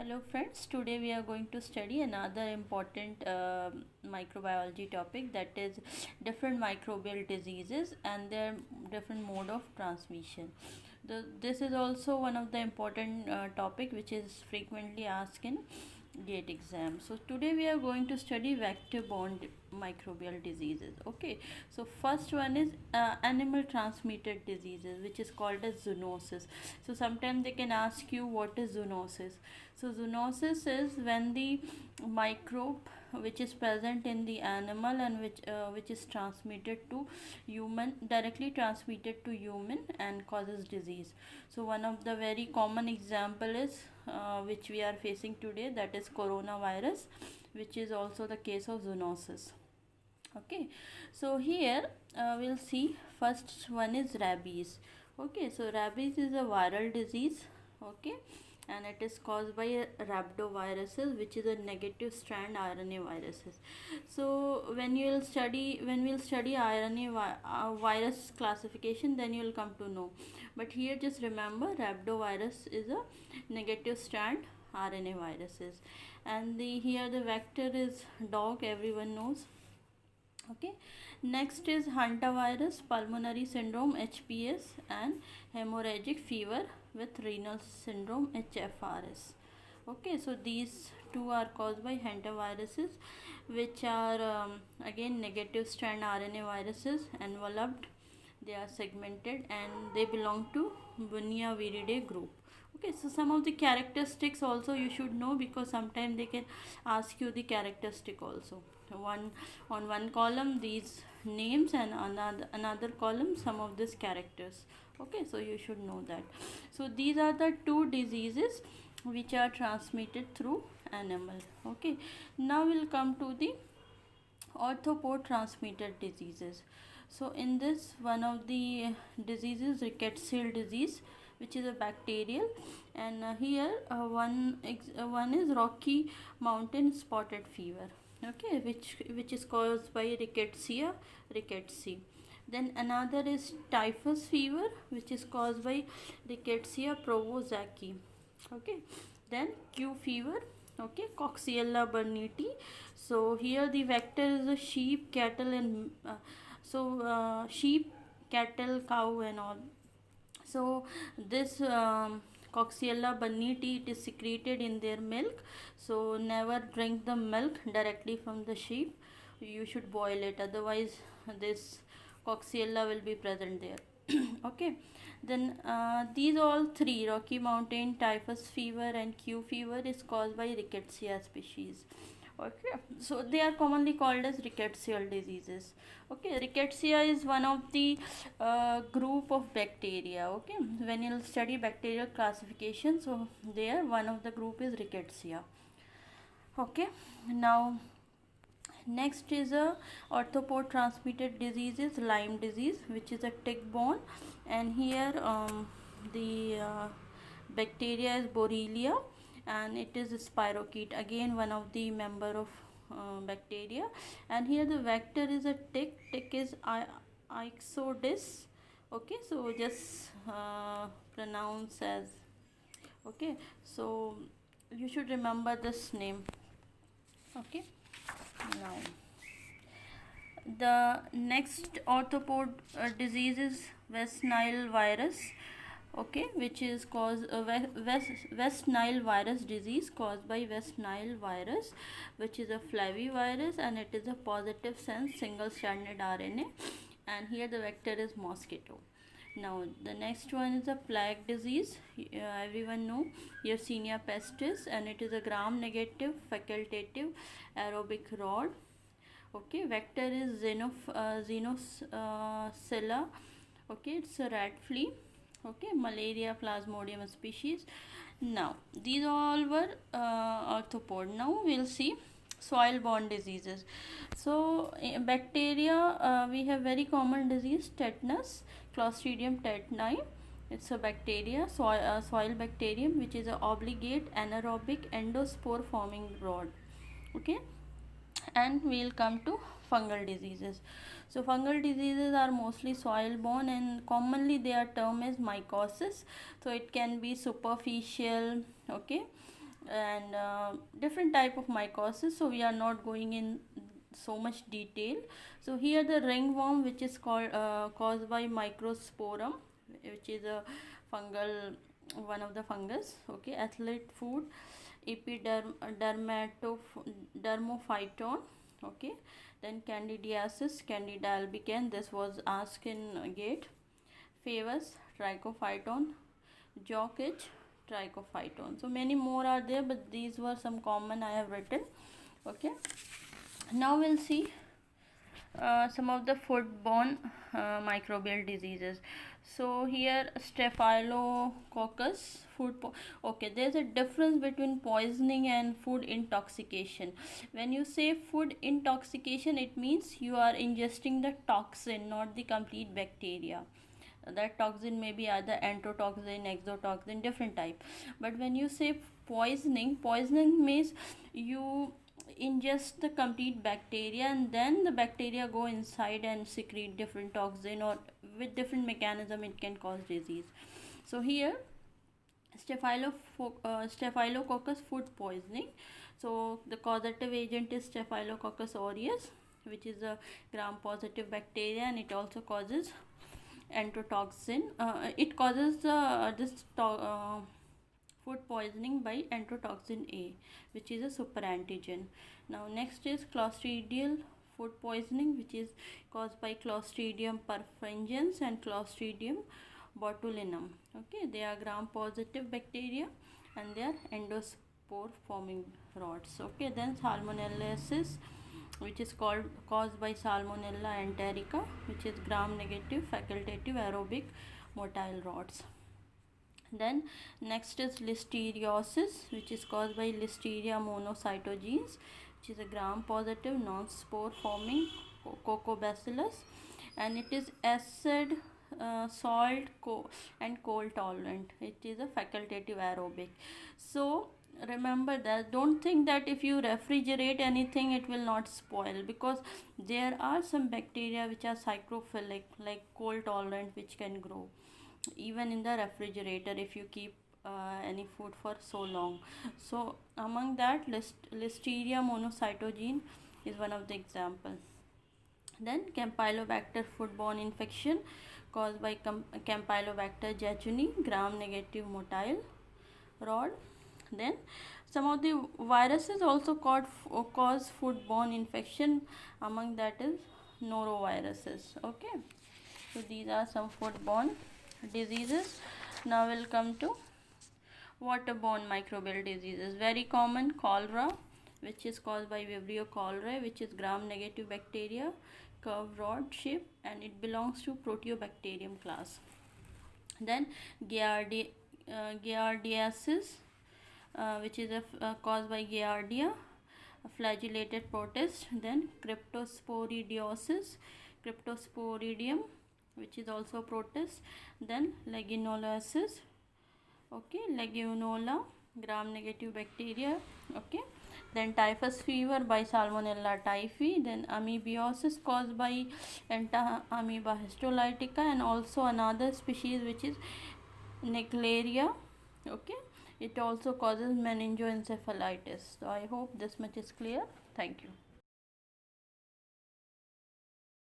Hello friends, today we are going to study another important microbiology topic, that is different microbial diseases and their different mode of transmission. This is also one of the important topic which is frequently asked in GATE exam. So today we are going to study vector-borne microbial diseases. Okay, so first one is animal transmitted diseases, which is called as zoonosis. So sometimes they can ask you what is zoonosis. So zoonosis is when the microbe which is present in the animal and which is transmitted to human, directly transmitted to human and causes disease. So one of the very common example is which we are facing today, that is coronavirus, which is also the case of zoonosis. Okay, so here we'll see first one is rabies. Okay, so rabies is a viral disease. Okay, and it is caused by rhabdoviruses, which is a negative strand RNA viruses. So when we'll study RNA virus classification, then you will come to know. But here just remember, rhabdovirus is a negative strand RNA viruses, and the here the vector is dog, everyone knows. Okay, next is hantavirus, pulmonary syndrome HPS, and hemorrhagic fever with renal syndrome HFRS. Okay, so these two are caused by hantaviruses, which are again negative strand RNA viruses, enveloped, they are segmented, and they belong to Bunia viridae group. Okay, so some of the characteristics also you should know, because sometimes they can ask you the characteristic also. One on one column these names, and another column some of these characters. Okay, so you should know that. So these are the two diseases which are transmitted through animal. Okay, now we'll come to the arthropod transmitted diseases. So in this, one of the diseases, rickettsial disease, which is a bacterial, and here one is Rocky Mountain spotted fever. Okay, which is caused by rickettsia rickettsii. Then another is typhus fever, which is caused by rickettsia prowazekii. Okay, then Q fever. Okay, Coxiella burnetii. So here the vector is a sheep, cattle, and sheep, cattle, cow, and all. So this Coxiella burnetii, it is secreted in their milk. So never drink the milk directly from the sheep. You should boil it, otherwise this Coxiella will be present there. Okay, then these all three, Rocky Mountain, typhus fever, and Q fever, is caused by rickettsia species. Okay, so they are commonly called as rickettsial diseases. Okay, rickettsia is one of the group of bacteria. Okay, when you'll study bacterial classification, so there one of the group is rickettsia. Okay, now next is a arthropod transmitted disease is Lyme disease, which is a tick-borne, and here the bacteria is Borrelia, and it is a spirochete, again one of the member of bacteria, and here the vector is a tick. Tick is Ixodes. Okay, so just pronounce as. Okay, so you should remember this name. Okay, now the next arthropod disease is West Nile virus. Okay, which is caused West Nile virus disease, caused by West Nile virus, which is a flavivirus, and it is a positive sense single stranded RNA, and here the vector is mosquito. Now the next one is a plague disease. Everyone know Yersinia pestis, and it is a gram negative facultative aerobic rod. Okay, vector is Xenocella. Okay, it's a rat flea. Okay, malaria plasmodium species. Now these all were arthropod. Now we'll see soil borne diseases. So bacteria, we have very common disease, tetanus, Clostridium tetani. It's a bacteria, soil bacterium, which is a obligate anaerobic endospore forming rod. Okay, and we'll come to fungal diseases. So fungal diseases are mostly soil borne, and commonly their term is mycosis. So it can be superficial. Okay, and different type of mycosis, so we are not going in so much detail. So here the ringworm, which is called caused by microsporum, which is a fungal, one of the fungus. Okay, athlete food, dermophyton. Okay, then candidiasis, candida albicans, this was asked in gate. Favus, trichophyton, jock itch, trichophyton. So many more are there, but these were some common I have written. Okay, now we'll see some of the foodborne microbial diseases. So here staphylococcus okay, there's a difference between poisoning and food intoxication. When you say food intoxication, it means you are ingesting the toxin, not the complete bacteria. That toxin may be either enterotoxin, exotoxin, different type. But when you say poisoning means you ingest the complete bacteria, and then the bacteria go inside and secrete different toxin, or with different mechanism it can cause disease. So here staphylococcus food poisoning. So the causative agent is staphylococcus aureus, which is a gram positive bacteria, and it also causes enterotoxin. It causes food poisoning by enterotoxin A, which is a superantigen. Now next is clostridial food poisoning, which is caused by Clostridium perfringens and Clostridium botulinum. Okay, they are gram positive bacteria and they are endospore forming rods. Okay, then salmonellosis, which is caused by Salmonella enterica, which is gram negative facultative aerobic motile rods. Then next is listeriosis, which is caused by Listeria monocytogenes, which is a gram positive non-spore forming Coccobacillus, and it is acid, salt, and cold tolerant. It is a facultative aerobic. So remember that, don't think that if you refrigerate anything it will not spoil, because there are some bacteria which are psychrophilic, like cold tolerant, which can grow even in the refrigerator if you keep any food for so long. So among that, Listeria monocytogene is one of the example. Then Campylobacter foodborne infection caused by Campylobacter jejuni, gram negative motile rod. Then some of the viruses also cause foodborne infection, among that is noroviruses. Okay, so these are some foodborne diseases. Now we'll come to waterborne microbial diseases. Very common, cholera, which is caused by Vibrio cholerae, which is gram negative bacteria, curved rod shape, and it belongs to Proteobacterium class. Then Giardiasis, which is caused by Giardia, a flagellated protist. Then Cryptosporidiosis, Cryptosporidium, which is also protist. Then Legionellosis, okay, Legionella, gram negative bacteria. Okay, then typhus fever by Salmonella typhi. Then amoebiosis caused by Entamoeba histolytica, and also another species which is Naegleria. Okay, it also causes meningoencephalitis. So I hope this much is clear. Thank you.